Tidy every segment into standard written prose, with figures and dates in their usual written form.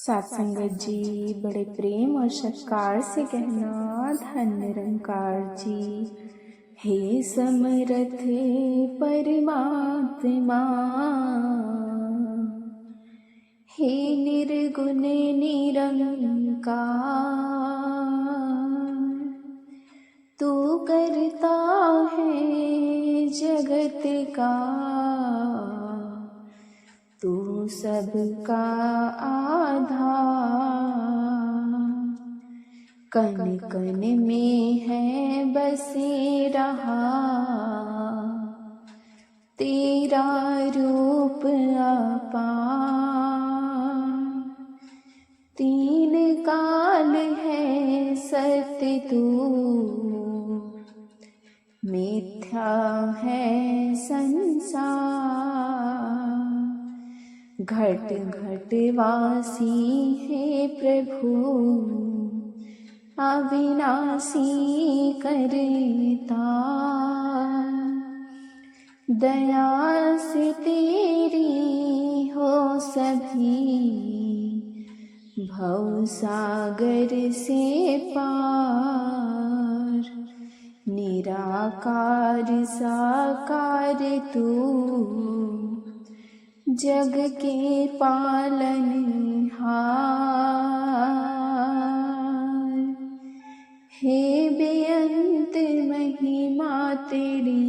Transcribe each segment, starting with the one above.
साथ संगत जी बड़े प्रेम और सत्कार से कहना, धन्य निरंकार जी। हे समरथ परमात्मा, हे निर्गुण निरंकार, तू करता है जगत का, तू सबका आधार। कण कण में है बसे रहा तेरा रूप अपार। तीन काल है सत्य तू, मिथ्या है संसार। घट घट वासी है प्रभु, अविनाशी करता। दया से तेरी हो सभी, भव सागर से पार। निराकार साकार तू, जग के पालनहार। हे बेअंत महिमा तेरी,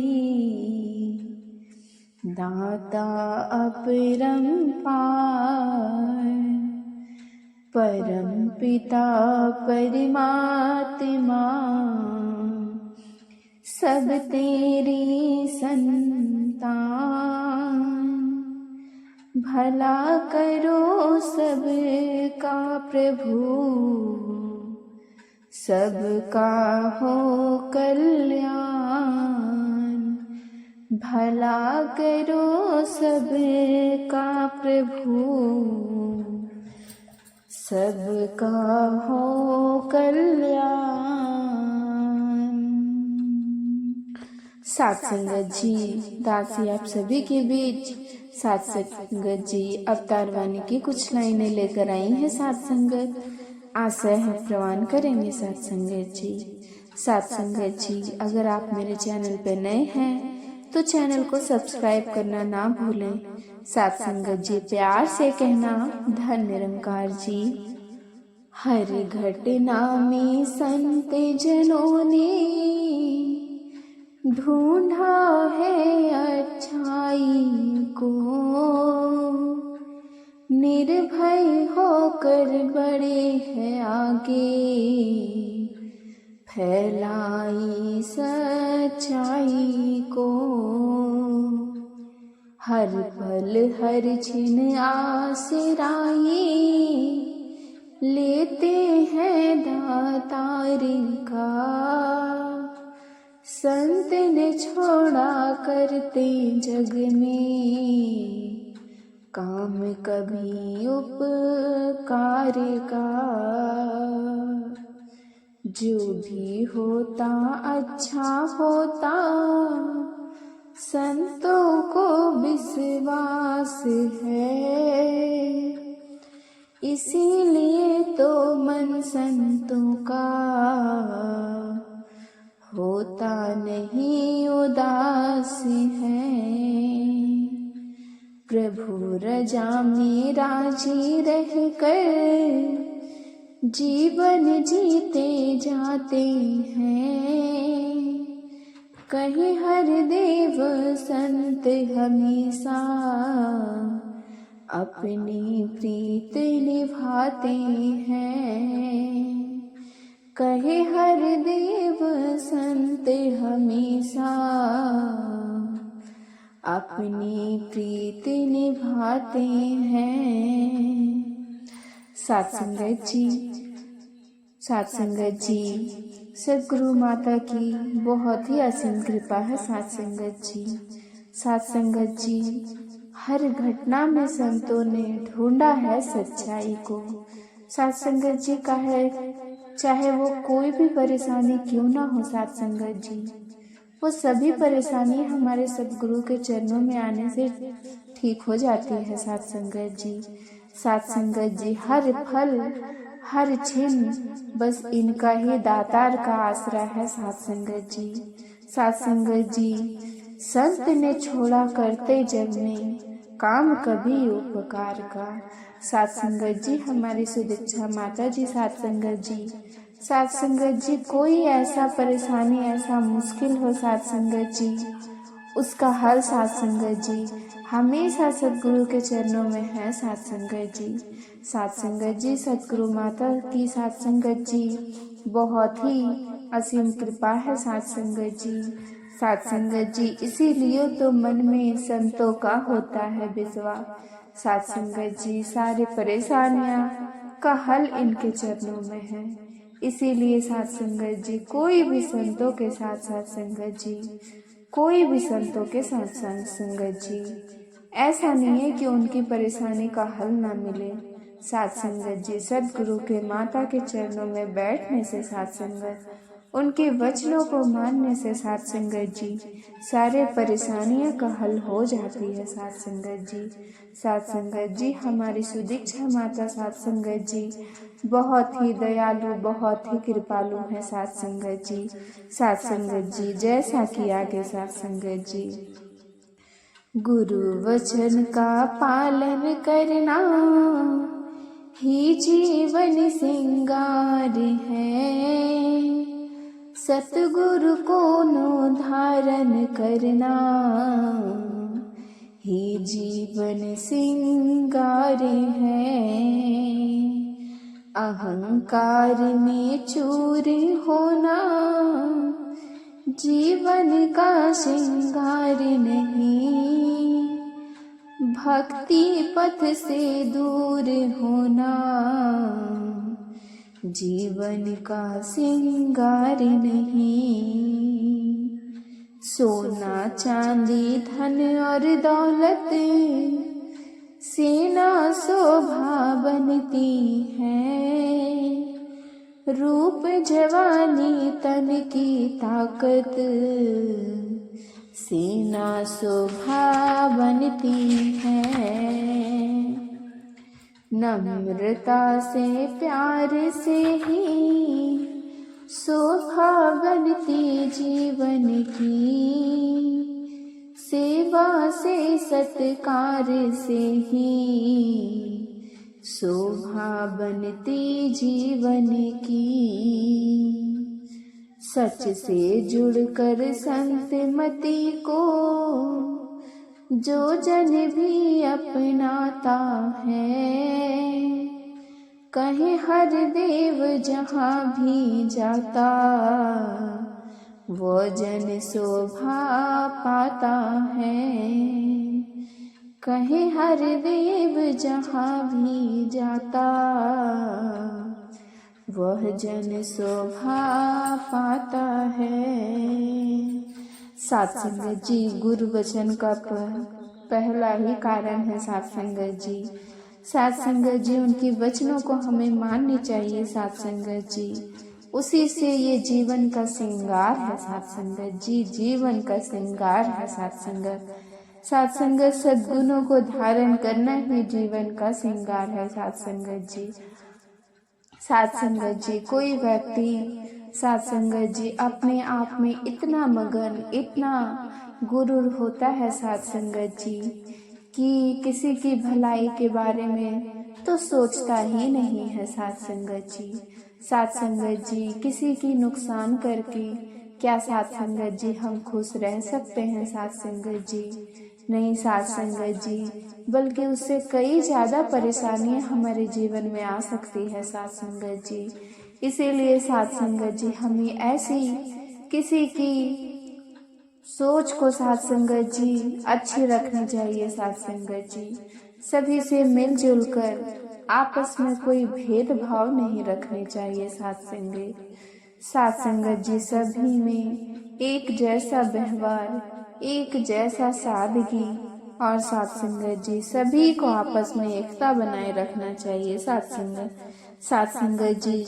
दाता अपरंपार। परम पिता परमात्मा, सब तेरी संतान। भला करो सबका प्रभु, सबका हो कल्याण। भला करो सबका प्रभु, सबका हो कल्याण। साथ संगत जी, दासी आप सभी के बीच साथ संगत जी अवतार वाणी की कुछ लाइनें लेकर आई हैं। साथ संगत आशय है प्रवान करेंगे। साथ संगत जी, साथ संगत जी, अगर आप मेरे चैनल पर नए हैं तो चैनल को सब्सक्राइब करना ना भूलें। साथ संगत जी प्यार से कहना, धन्य निरंकार जी। हर घटना में संत जनों ने ढूंढा है अच्छाई को। निर्भय होकर बड़े हैं आगे, फैलाई सच्चाई को। हर पल हर क्षण आसराई, लेते हैं दातार का। संत ने छोड़ा करते जग में, काम कभी उपकार का। जो भी होता अच्छा होता, संतों को विश्वास है। इसीलिए तो मन संतों का होता नहीं उदास है। प्रभु रजा में राजी रहकर जीवन जीते जाते हैं। कहीं हर देव संत हमेशा अपनी प्रीत निभाते हैं। कहे हर देव संत हमेशा अपनी प्रीत निभाते हैं। साथ संगत जी, साथ संगत जी, सद्गुरु माता की बहुत ही असीम कृपा है। साथ संगत जी, साथ संगत जी, हर घटना में संतों ने ढूंढा है सच्चाई को। साथ संगत जी का है, चाहे वो कोई भी परेशानी क्यों ना हो साथ संगत जी, वो सभी परेशानी हमारे सद्गुरु के चरणों में आने से ठीक हो जाती है। साथ संगत जी, साथ संगत जी हर फल हर छिन बस इनका ही दातार का आसरा है साथ संगत जी। साथ संगत जी संत ने छोड़ा करते जग में काम कभी उपकार का। साथ संगत जी हमारी सुदीक्षा माता जी साथ संगत जी। साथ संगत जी कोई ऐसा परेशानी ऐसा मुश्किल हो साथ संगत जी उसका हल साथ संगत जी हमेशा सतगुरु के चरणों में है साथ संगत जी। साथ संगत जी सतगुरु माता की साथ संगत जी बहुत ही असीम कृपा है साथ संगत जी। साथ संगत जी इसीलिए तो मन में संतों का होता है विश्वास। साथ संगत जी सारी परेशानियां का हल इनके चरणों में है। इसीलिए साथ संगत जी कोई भी संतों के साथ साथ संगत जी कोई भी संतों के साथ साथ संगत जी ऐसा नहीं है कि उनकी परेशानी का हल ना मिले। साथ संगत जी सतगुरु के माता के चरणों में बैठने से साथ संगत उनके वचनों को मानने से साथ संगत जी सारे परेशानियां का हल हो जाती है साथ संगत जी। साथ संगत जी हमारी सुदीक्षा माता साथ संगत जी बहुत ही दयालु बहुत ही कृपालु है साथ संगत जी। साथ संगत जी जैसा कि आगे साथ संगत जी गुरु वचन का पालन करना ही जीवन सिंगार है। सतगुरु को नो धारण करना ही जीवन सिंगार है। अहंकार में चूर होना जीवन का श्रृंगार नहीं। भक्ति पथ से दूर होना जीवन का श्रृंगार नहीं। सोना चांदी धन और दौलत सेना शोभा बनती है। रूप जवानी तन की ताकत सेना शोभा बनती है। नम्रता से प्यार से ही शोभा बनती जीवन की। सेवा से सत्कार से ही शोभा बनती जीवन की। सच से जुड़कर संत मति को जो जन भी अपनाता है। कहे हर देव जहाँ भी जाता वो जन शोभा पाता है। कहे हर देव जहाँ भी जाता वह जन शोभा पाता है। साथ संगत जी गुरु वचन का पहला ही कारण है साथ संगत जी। साथ संगत जी उनकी वचनों को हमें माननी चाहिए साथ संगत जी। उसी से ये जीवन का श्रृंगार है साथ संगत जी। जीवन का श्रृंगार है साथ संगत। साथ संगत सद्गुणों को धारण करना ही जीवन का श्रृंगार है साथ संगत जी। साथ संगत जी कोई व्यक्ति साथ संगत जी अपने आप में इतना मगन इतना गुरूर होता है साथ संगत जी कि किसी की भलाई के बारे में तो सोचता ही नहीं है साथ संगत जी। साथ संगत जी किसी की नुकसान करके क्या साथ संगत जी हम खुश रह सकते हैं साथ संगत जी? नहीं साथ संगत जी, बल्कि उससे कई ज्यादा परेशानियां हमारे जीवन में आ सकती है साथ संगत जी। इसीलिए साथ संगत जी हमें ऐसी किसी की सोच को साथ संगत जी अच्छी रखनी चाहिए साथ संगत जी। सभी से मिलजुल कर आपस में कोई भेदभाव नहीं रखने चाहिए साथ संगत। साथ संगत जी सभी में एक जैसा व्यवहार, एक जैसा सादगी और साथ संगत जी सभी को आपस में एकता बनाए रखना चाहिए साथ संगत। साथ संगत जी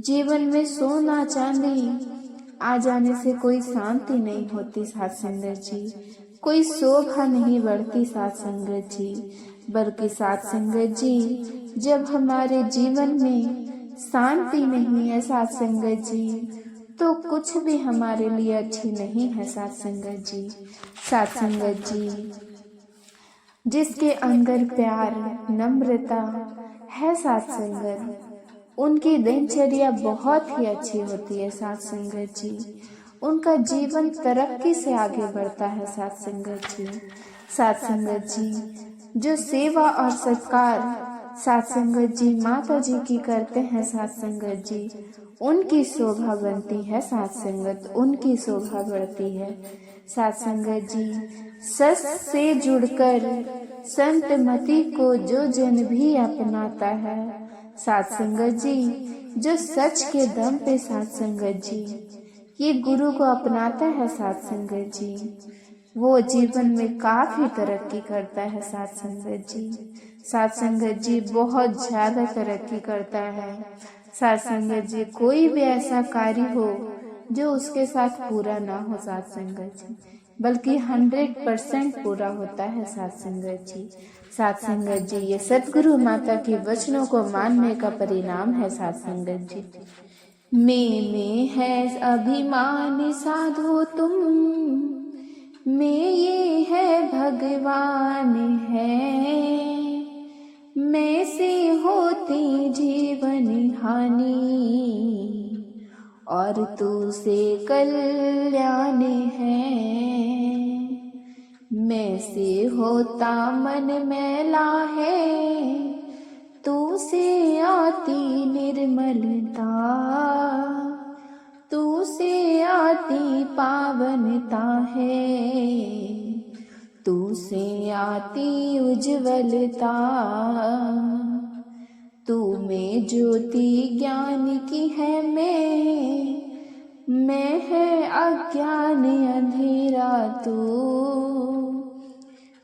जीवन में सोना चांदी आ जाने से कोई शांति नहीं होती साथ संगत जी, कोई शोभा नहीं बढ़ती साथ संगत जी। बल्कि साथ संगत जी, जब हमारे जीवन में शांति नहीं है साथ संगत जी, तो कुछ भी हमारे लिए अच्छी नहीं है साथ संगत जी। साथ संगत जी, जिसके अंदर प्यार नम्रता है साथ संगत, उनकी दिनचर्या बहुत ही अच्छी होती है साथ संगत जी। उनका जीवन तरक्की से आगे बढ़ता है साथ संगत जी। साथ संगत जी, जो सेवा और सत्कार साथ संगत जी माता जी की करते हैं साथ संगत जी, उनकी शोभा बनती है साथ संगत, उनकी शोभा बढ़ती है साथ संगत जी। सच से जुड़कर संत मति को जो जन भी अपनाता है साथ संगत जी, जो सच के दम पे साथ संगत जी ये गुरु को अपनाता है साथ संगत जी, वो जीवन में काफी तरक्की करता है साथ संगत जी। साथ संगत जी बहुत ज्यादा तरक्की करता है साथ संगत जी। कोई भी ऐसा कार्य हो जो उसके साथ पूरा ना हो साथ संगत जी, बल्कि 100% पूरा होता है साथ संगत जी। साथ संगत जी, ये सतगुरु माता के वचनों को मानने का परिणाम है साथ संगत जी। में है अभिमान साधो तुम, में ये है भगवान है, मैं से होती जीवन हानि और तू से कल्याण है। मैं से होता मन मैला है, तू से आती निर्मलता, तू से आती पावनता है, तू से आती उज्ज्वलता। तू में ज्योति ज्ञान की है मैं है अज्ञान अंधेरा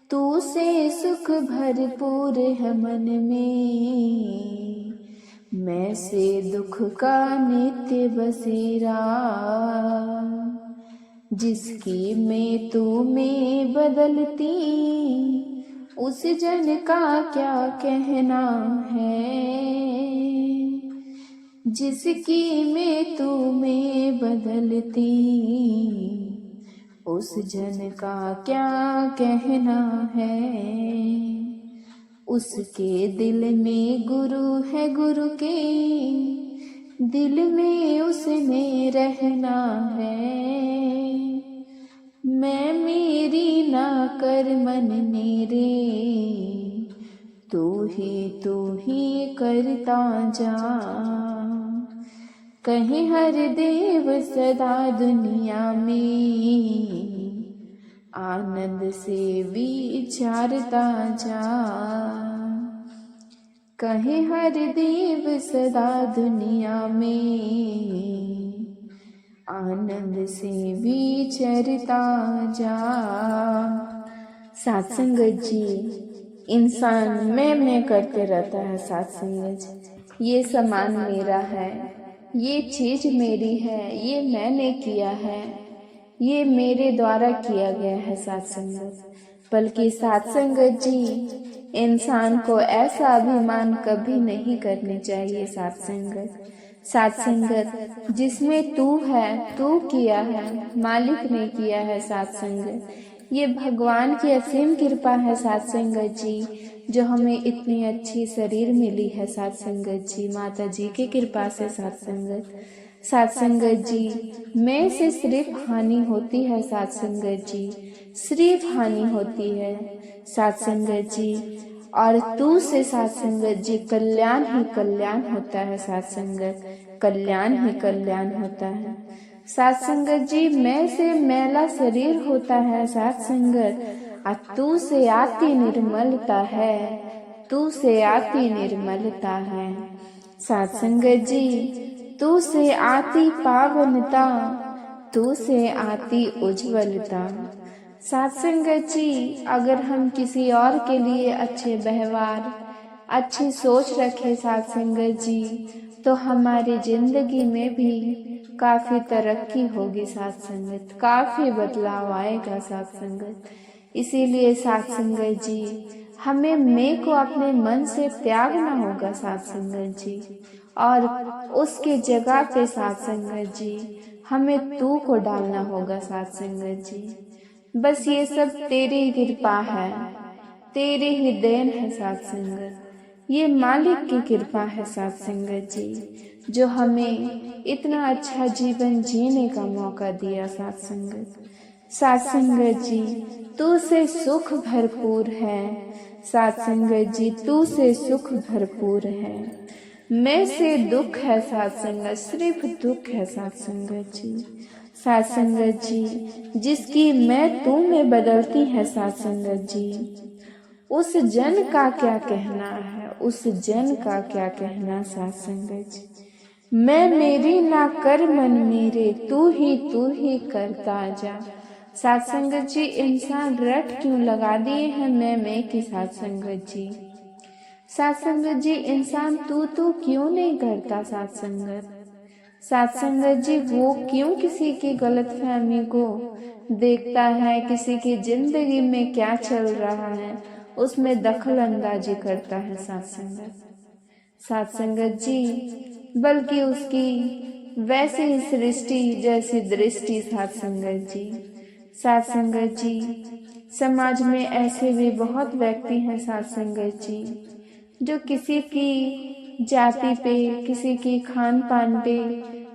तू से सुख भरपूर है मन में, मैं से दुख का नित्य बसेरा। जिसकी मैं तू में बदलती, उस जन का क्या कहना है। जिसकी मैं तू में बदलती, उस जन का क्या कहना है। उसके दिल में गुरु है, गुरु के दिल में उसमें रहना है। मैं मेरी ना कर मन मेरे, तू ही करता जा। कहीं हर देव सदा दुनिया में, आनंद से विचारता जा। कहीं हर देव सदा दुनिया में, आनंद से विचरता जा। साथ संगत जी, इंसान मैं करते रहता है साथ संगत। ये सामान मेरा है, ये चीज मेरी है, ये मैंने किया है, ये मेरे द्वारा किया गया है साथ संगत। बल्कि साथ संगत जी, इंसान को ऐसा अभिमान कभी नहीं करनी चाहिए साथ संगत। साथ संगत, जिसमें तू है, तू किया है, मालिक ने किया है साथ संगत। ये भगवान की असीम कृपा है साथ संगत जी, जो हमें इतनी अच्छी शरीर मिली है साथ संगत जी, माता जी की कृपा से साथ संगत। साथ संगत जी, मैं से सिर्फ हानि होती है साथ संगत जी, सिर्फ हानि होती है साथ संगत जी। और तू से साथ संगत जी कल्याण ही कल्याण होता है साथ संगत, कल्याण ही कल्याण होता है साथ संगत जी। मैं से मैला शरीर होता है साथ संगत, और तू से आती निर्मलता है, तू से आती निर्मलता है साथ संगत जी। तू से आती पावनता, तू से आती उज्ज्वलता साथ संगत जी। अगर हम किसी और के लिए अच्छे व्यवहार, अच्छी सोच रखें साथ संगत जी, तो हमारी जिंदगी में भी काफी तरक्की होगी साथ संगत, काफी बदलाव आएगा साथ संगत। इसीलिए साथ संगत जी, हमें मैं को अपने मन से त्यागना होगा साथ संगत जी, और उसके जगह पे साथ संगत जी हमें तू को डालना होगा साथ संगत जी। बस ये सब तेरी कृपा है, तेरी ही देन है साथ संगत। ये मालिक की कृपा है साथ संगत जी, जो हमें इतना अच्छा जीवन जीने का मौका दिया साथ संगत। साथ संगत जी तू से सुख भरपूर है, साथ संगत जी तू से सुख भरपूर है। मैं से दुख है साथ संगत, सिर्फ दुख है साथ संगत जी। साथ संगत जी जिसकी मैं तू में बदलती है साथ संगत जी, उस जन का क्या कहना है, उस जन का क्या कहना साथ संगत जी। मैं मेरी ना कर मन मेरे, तू ही करता जा। साथ संगत जी इंसान रट क्यों लगा दिए हैं मैं की साथ संगत जी। साथ संगत जी इंसान तू क्यों नहीं करता साथ संगत। साथ संगत जी वो क्यों किसी की गलतफहमी को देखता है, किसी की जिंदगी में क्या चल रहा है उसमें दखल अंदाजी करता है साथ संगत। साथ संगत जी बल्कि उसकी वैसी ही सृष्टि जैसी दृष्टि साथ संगत जी। साथ संगत जी समाज में ऐसे भी बहुत व्यक्ति हैं साथ संगत जी, जो किसी की जाति पे, किसी की खान पान पे,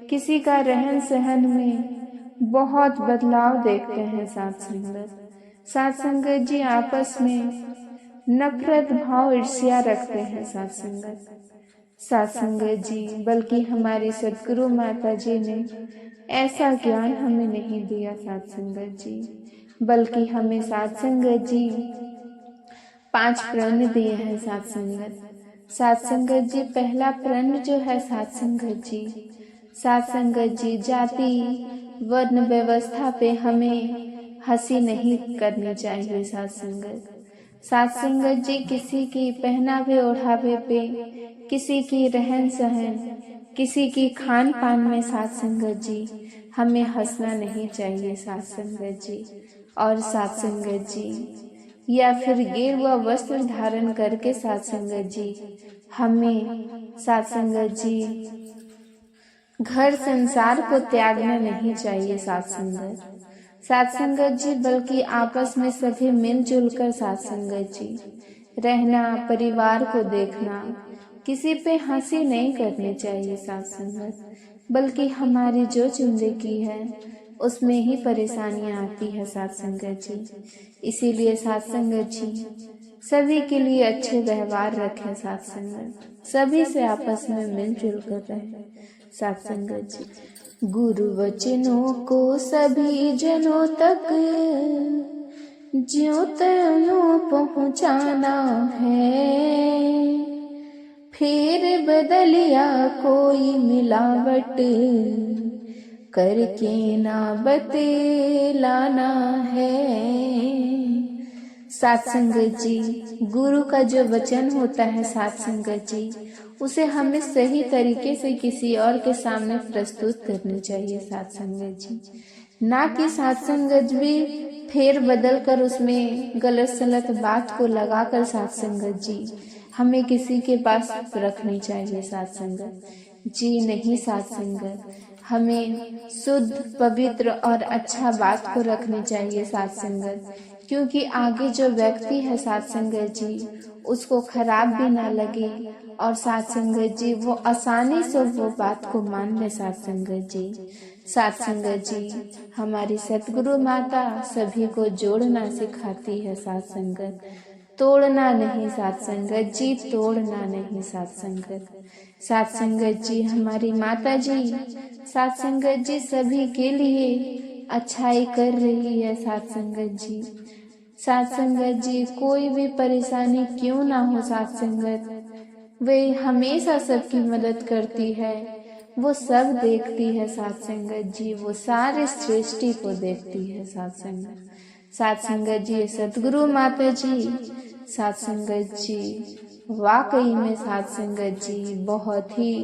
किसी का रहन सहन में बहुत बदलाव देखते हैं साथ संगत। साथ संगत जी आपस में नफरत भाव ईर्ष्या रखते हैं साथ संगत। साथ संगत जी बल्कि हमारी सदगुरु माता जी ने ऐसा ज्ञान हमें नहीं दिया साथ संगत जी, बल्कि हमें साथ संगत जी 5 प्रण दिए हैं साथ संगत। साथ संगत जी पहला प्रण जो है साथ संगत जी, साथ संगत जी जाति वर्ण व्यवस्था पे हमें हंसी नहीं करनी चाहिए साथ संगत। साथ संगत जी किसी की पहनावे ओढ़ावे पे, किसी की रहन सहन, किसी की खान पान में साथ संगत जी हमें हंसना नहीं चाहिए साथ संगत जी। और साथ संगत जी या फिर गेरुआ वस्त्र धारण करके साथ संगत जी हमें साथ संगत जी घर संसार को त्यागना नहीं चाहिए साथ संगत। साथ संगत जी बल्कि आपस में सभी मिलजुल कर साथ संगत जी रहना, परिवार को देखना, किसी पे हंसी नहीं करनी चाहिए साथ संगत, बल्कि हमारी जो जिंदगी है उसमें ही परेशानियां आती है साथ संगत जी। इसीलिए साथ संगत जी सभी के लिए अच्छे व्यवहार रखें साथ संगत, सभी से आपस में मिलजुल कर रहे साथ संगत जी। गुरु वचनों को सभी जनों तक ज्यों त्यों पहुँचाना है, फिर बदलिया कोई मिलावट करके ना बतलाना है। साथ संगत जी गुरु का जो वचन होता है साथ संगत जी उसे हमें सही तरीके से किसी और के सामने प्रस्तुत करनी चाहिए साथ संगत जी, ना कि साथ संगत भी फेर बदल कर उसमें गलत सलत बात को लगाकर साथ संगत जी हमें किसी के पास रखनी चाहिए साथ संगत जी। नहीं साथ संगत हमें शुद्ध पवित्र और अच्छा बात को रखनी चाहिए साथ संगत, क्योंकि आगे जो व्यक्ति है साथ संगत जी उसको खराब भी ना लगे और साथ संगत जी वो आसानी से वो बात को मान ले साथ संगत जी। साथ संगत जी हमारी सतगुरु माता सभी को जोड़ना सिखाती है साथ संगत, तोड़ना नहीं साथ संगत जी, तोड़ना नहीं साथ संगत। साथ संगत जी हमारी माता जी साथ संगत जी सभी के लिए अच्छाई कर रही है साथ संगत जी। साथ संगत जी कोई भी परेशानी क्यों ना हो साथ संगत वे हमेशा सबकी मदद करती है, वो सब देखती है साथ संगत जी, वो सारे सृष्टि को देखती है साथ संगत। साथ संगत जी सतगुरु माता जी साथ संगत जी वाकई में साथ संगत जी बहुत ही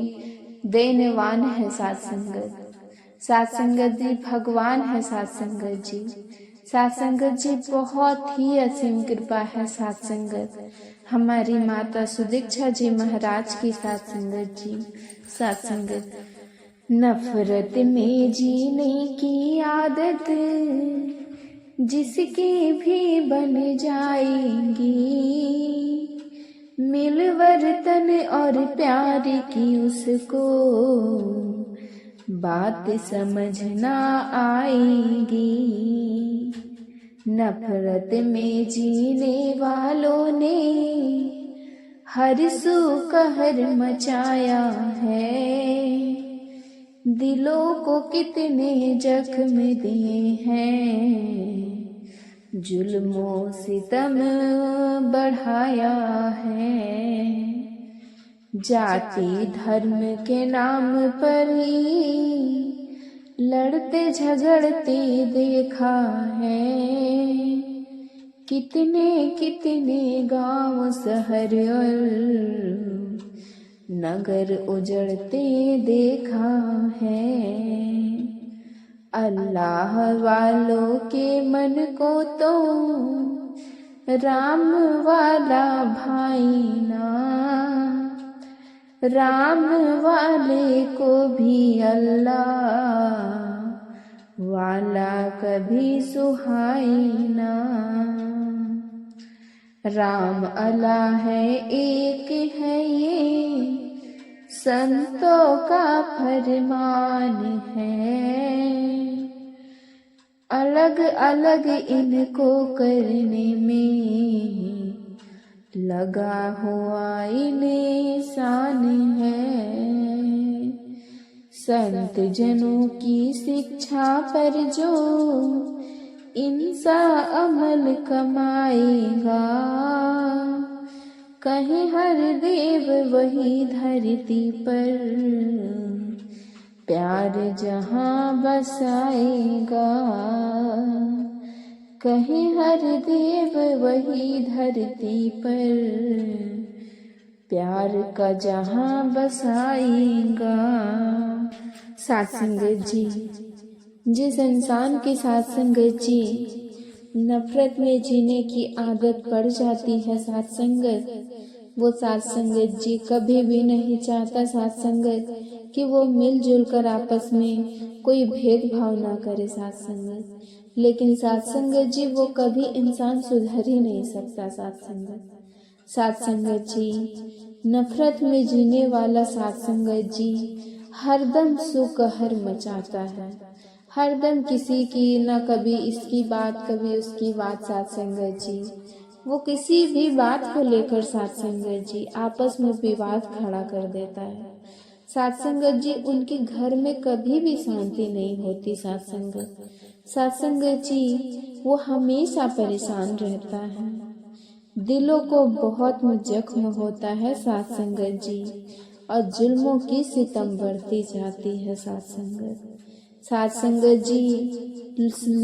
देनवान है साथ संगत। साथ संगत जी भगवान है साथ संगत जी। साथ संगत जी बहुत ही असीम कृपा है साथ संगत हमारी माता सुदीक्षा जी महाराज की साथ संगत जी। साथ संगत नफरत में जीने की आदत जिसकी भी बन जाएगी, मिलवर्तन और प्यार की उसको बात समझ ना आएगी। नफरत में जीने वालों ने हर सू कहर मचाया है, दिलों को कितने जख्म दिए हैं, जुल्मों सितम बढ़ाया है। जाति धर्म के नाम पर ही लड़ते झगड़ते देखा है, कितने कितने गांव शहर और नगर उजड़ते देखा है। अल्लाह वालों के मन को तो राम वाला भाई ना, राम वाले को भी अल्लाह वाला कभी सुहाई ना। राम अल्लाह है एक है ये संतों का फरमान है, अलग अलग इनको करने में लगा हुआ इन्हें शान है। संत जनों की शिक्षा पर जो इंसा अमल कमाएगा, कहीं हर देव वही धरती पर प्यार जहां बसाएगा, कहीं हर देव वही धरती पर प्यार का जहां बसाएगा। साथ संगत जी जिस इंसान के साथ संगत जी नफरत में जीने की आदत पड़ जाती है साथ संगत, वो साथ संगत जी कभी भी नहीं चाहता साथ संगत कि वो मिलजुल कर आपस में कोई भेदभाव ना करे साथ संगत। लेकिन साथ संगत जी वो कभी इंसान सुधर ही नहीं सकता साथ संगत। साथ संगत जी नफरत में जीने वाला साथ संगत जी हरदम सुकहर मचाता है, हरदम किसी की ना कभी इसकी बात कभी उसकी बात। साथ संगत जी वो किसी भी बात को लेकर साथ संगत जी आपस में विवाद खड़ा कर देता है। साथ संगत जी उनके घर में कभी भी शांति नहीं होती साथ संगत। साथ संगत जी वो हमेशा परेशान रहता है, दिलों को बहुत जख्म होता है साथ संगत जी, और जुल्मों की सितम बढ़ती जाती है साथ संगत। साथ संगत जी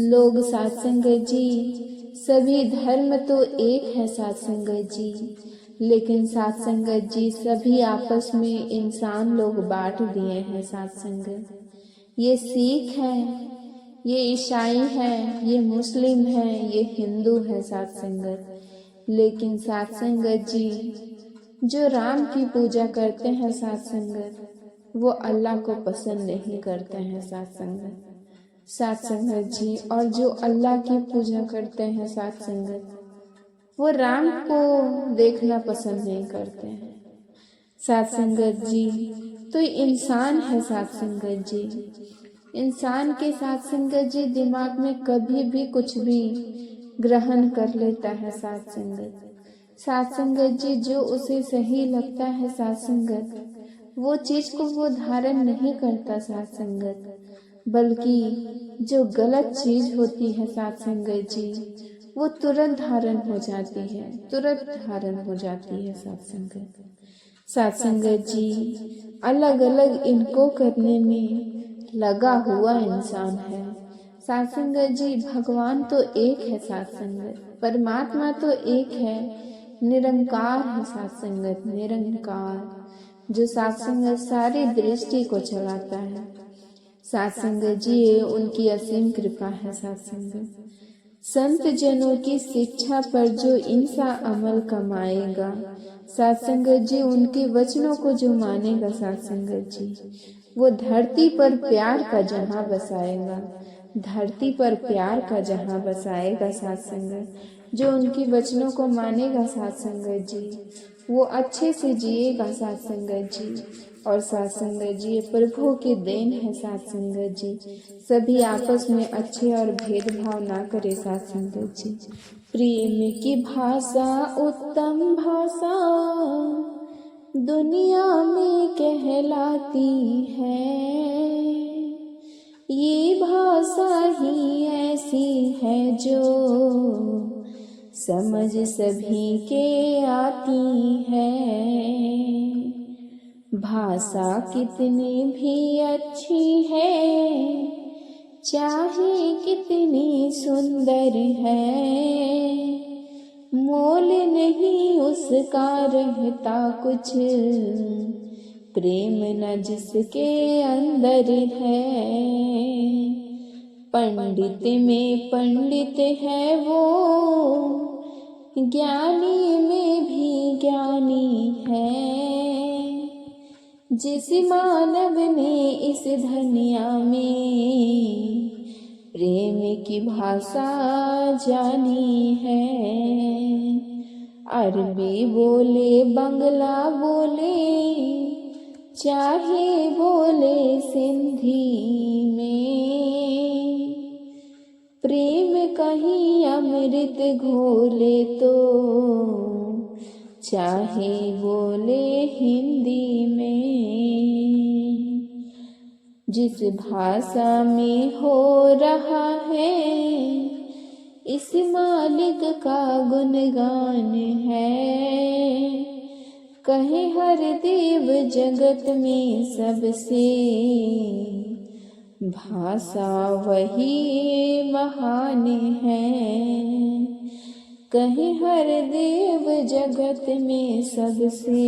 लोग साथ संगत जी सभी धर्म तो एक है साथ संगत जी, लेकिन साथ संगत जी सभी आपस में इंसान लोग बांट दिए हैं साथ संगत। ये सिख है, ये ईसाई है, ये मुस्लिम है, ये हिंदू है साथ संगत। लेकिन साथ संगत जी जो राम की पूजा करते हैं साथ संगत वो अल्लाह को पसंद नहीं करते हैं साथ संगत। साथ संगत जी और जो अल्लाह की पूजा करते हैं साथ संगत वो राम को देखना पसंद नहीं करते हैं साथ संगत जी। तो इंसान है साथ संगत जी, इंसान के साथ संगत जी दिमाग में कभी भी कुछ भी ग्रहण कर लेता है साथ संगत। साथ संगत जी जो उसे सही लगता है साथ संगत वो चीज को वो धारण नहीं करता साथ संगत, बल्कि जो गलत चीज होती है साथ संगत जी वो तुरंत धारण हो जाती है, तुरंत धारण हो जाती है साथ संगत। साथ संगत जी अलग अलग इनको करने में लगा हुआ इंसान है साथ संगत जी। भगवान तो एक है साथ संगत, परमात्मा तो एक है, निरंकार है साथ संगत, निरंकार जो साथ संगत सारी दृष्टि को चलाता है साथ संगत जी। उनकी असीम कृपा है साथ संगत। संत जनों की शिक्षा पर जो इंसान अमल कमाएगा, साथ संगत जी उनके वचनों को जो मानेगा, साथ संगत जी वो धरती पर प्यार का जहां बसाएगा, धरती पर प्यार का जहां बसाएगा। साथ संगत जो उनकी वचनों को मानेगा, साथ संगत जी वो अच्छे से जिएगा। साथ संगत जी और साथ संगत जी ये प्रभु की देन है। साथ संगत जी सभी आपस में अच्छे और भेदभाव ना करे। साथ संगत जी प्रेम की भाषा उत्तम भाषा दुनिया में कहलाती है, ये भाषा ही ऐसी है जो समझ सभी के आती है। भाषा कितनी भी अच्छी है, चाहे कितनी सुंदर है, मोल नहीं उसका रहता कुछ, प्रेम न जिसके अंदर है। पंडित में पंडित है वो, ज्ञानी में भी ज्ञानी है, जिस मानव ने इस दुनिया में प्रेम की भाषा जानी है। अरबी बोले बंगला बोले चाहे बोले सिंधी में, प्रेम कहीं अमृत घोले तो चाहे बोले हिंदी में। जिस भाषा में हो रहा है इस मालिक का गुणगान है, कहे हर देव जगत में सबसे भाषा वही महान है। कहे हर देव जगत में सबसे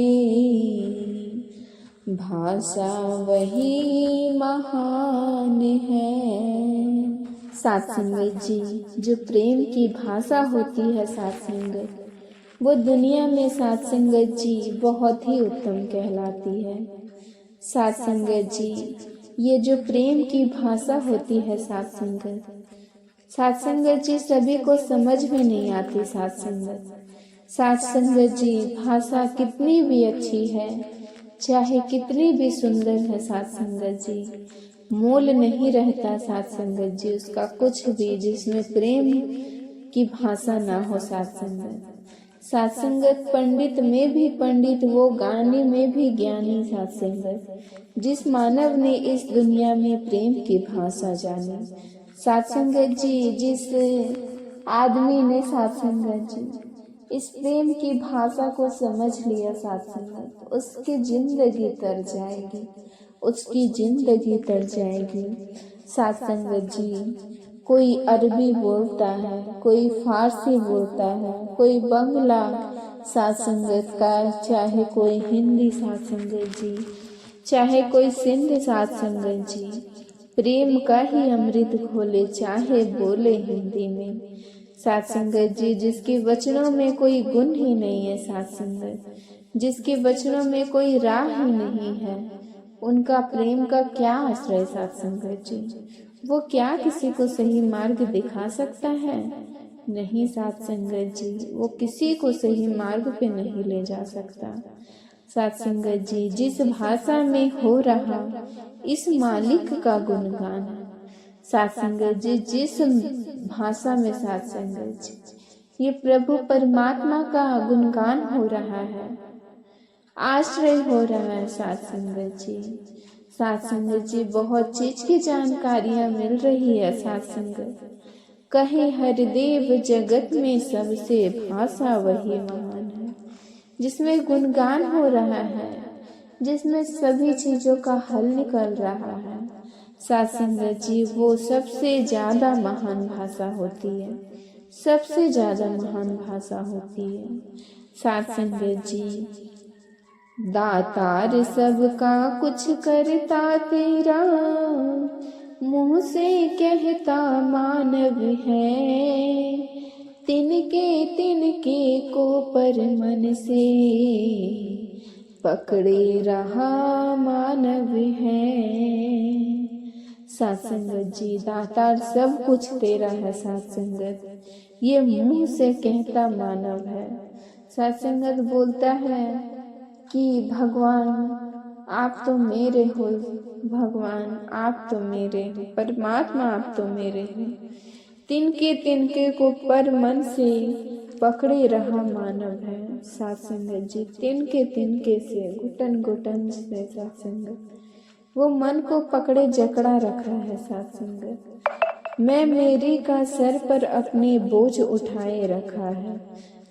भाषा वही महान है। साथ संगत जी जो प्रेम की भाषा होती है, साथ संगत वो दुनिया में साथ संगत जी बहुत ही उत्तम कहलाती है। साथ संगत जी ये जो प्रेम की भाषा होती है, साथ संगत जी सभी को समझ में नहीं आती। साथ संगत जी भाषा कितनी भी अच्छी है, चाहे कितनी भी सुंदर है, साथ संगत जी मोल नहीं रहता। साथ संगत जी उसका कुछ भी जिसमें प्रेम की भाषा ना हो। साथ संगत पंडित में भी पंडित, वो ज्ञानी में भी ज्ञानी। साथ संगत जिस मानव ने इस दुनिया में प्रेम की भाषा जानी, साथ संगत जी जिस आदमी ने साथ संगत जी इस प्रेम की भाषा को समझ लिया, साथ संगत उसकी जिंदगी तर जाएगी, उसकी जिंदगी तर जाएगी। साथ संगत जी कोई अरबी बोलता है, कोई फारसी बोलता है, कोई बंगला साथ संगत का, चाहे कोई हिंदी साथ संगत जी, चाहे कोई सिंध साथ संगत जी, प्रेम का ही अमृत घोले चाहे बोले हिंदी में। साथ संगत जी जिसके वचनों में कोई गुण ही नहीं है, साथ संगत जिसके वचनों में कोई राह ही नहीं है, उनका प्रेम का क्या आश्रय। साथ संगत जी वो क्या किसी को सही मार्ग दिखा सकता है? नहीं साथ संगत जी वो किसी को सही मार्ग पे नहीं ले जा सकता। साथ संगत जी जिस भाषा में हो रहा इस मालिक का गुणगान, साथ संगत जी जिस भाषा में साथ संगत जी ये प्रभु परमात्मा का गुणगान हो रहा है, आश्रय हो रहा है। साथ संगत जी बहुत चीज की जानकारियां मिल रही है। साथ संगत कहे हर देव जगत में सबसे भाषा वही महान है, जिसमें गुणगान हो रहा है, जिसमें सभी चीजों का हल निकल रहा है। साथ संगत जी वो सबसे ज्यादा महान भाषा होती है, सबसे ज्यादा महान भाषा होती है। साथ संगत जी दातार सबका कुछ करता तेरा, मुँह से कहता मानव है, तिनके तिनके को पर मन से पकड़े रहा मानव है। साथ संगत जी, दातार सब कुछ तेरा है साथ संगत, ये मुंह से कहता मानव है। साथ संगत बोलता है कि भगवान आप तो मेरे हो, भगवान आप तो मेरे हो, परमात्मा आप तो मेरे हो। तिनके तिनके को पर मन से पकड़े रहा मानव है। साथ संगत जी, तिनके तिनके से, घुटन घुटन से साथ संगत, वो मन को पकड़े जकड़ा रखा है साथ संगत। मैं मेरी का सर पर अपने बोझ उठाए रखा है।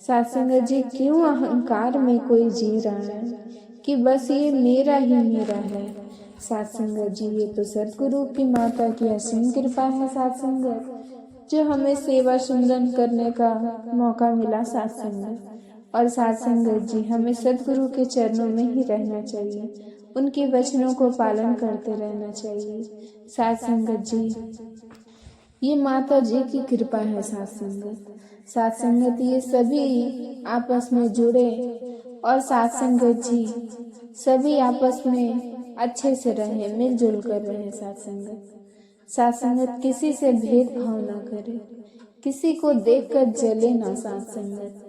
साथ संगत जी, क्यों अहंकार में कोई जी रहा है कि बस ये मेरा ही मेरा है। साथ संगत जी, ये तो सतगुरु की माता की असीम कृपा है साथ संगत, जो हमें सेवा सुमरन करने का मौका मिला साथ संगत। और साथ संगत जी, हमें सतगुरु के चरणों में ही रहना चाहिए, उनके वचनों को पालन करते रहना चाहिए। साथ संगत जी, ये माता जी की कृपा है साथ संगत। साथ संगत, ये सभी आपस में जुड़े और साथ संगत जी सभी आपस में अच्छे से रहे, मिलजुल कर रहे साथ संगत। साथ संगत, किसी से भेदभाव ना करे, किसी को देखकर जले ना साथ संगत।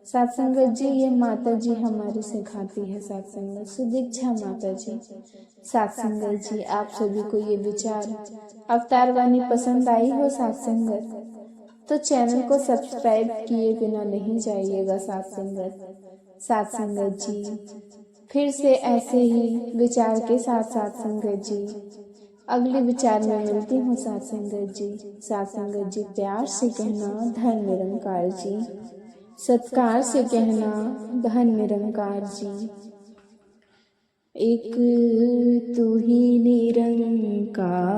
साथ संगत जी, ये माता जी हमारी सिखाती है साथ संगत, सुदीक्षा माता जी। साथ संगत जी, आप सभी को ये विचार अवतार वाणी पसंद आई हो साथ संगत, तो चैनल को सब्सक्राइब किए बिना नहीं जाइएगा साथ संगत। साथ संगत जी, फिर से ऐसे ही विचार के साथ साथ संगत जी अगले विचार में मिलती हूँ साथ संगत जी। साथ संगत जी, प्यार से कहना धन निरंकार जी, सत्कार से कहना धन निरंकार जी। एक तू ही निरंकार